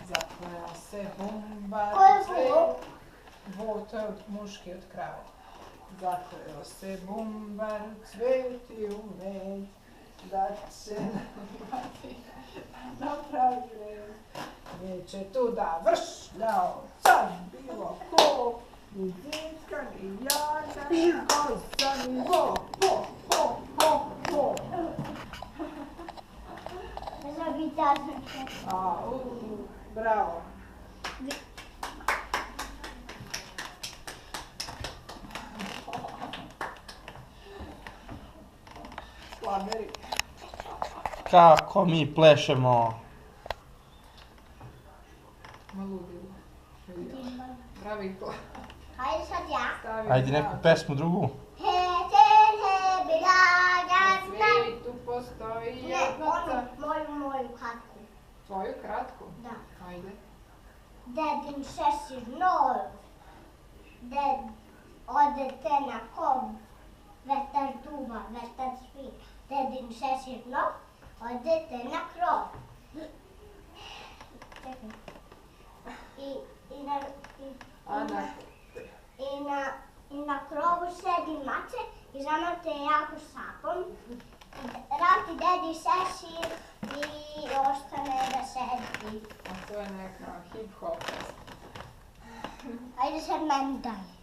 Zakleo se bumbar. Ko je vo? Vo, to je muški od krave. Zakleo se bumbar, cveti u med, da će imati napravi red. Neće tu da vršljao, sad bilo ko, ni djetka, ni jaga, ni koza, ni vo, ho, ho, ho, ho. Bravo. Slaveri. Kako mi plešemo. Ma ludilo. Bravinko. Hajde sad ja. Ajde neku pesmu drugu. Svi tu postoji Ne, jednota. moju kratku. Tvoju kratku? Da. Ajde. Dedin šešir nov, odete na kov, vetar duva, vetar svi. Dedin šešir nov, odete na krov. Čekaj. I na krovu sedi mače i zamate jako sapom. Rati dedi šešir i ostane da sedi. A to je neka hip-hop. Ajde sad meni daj.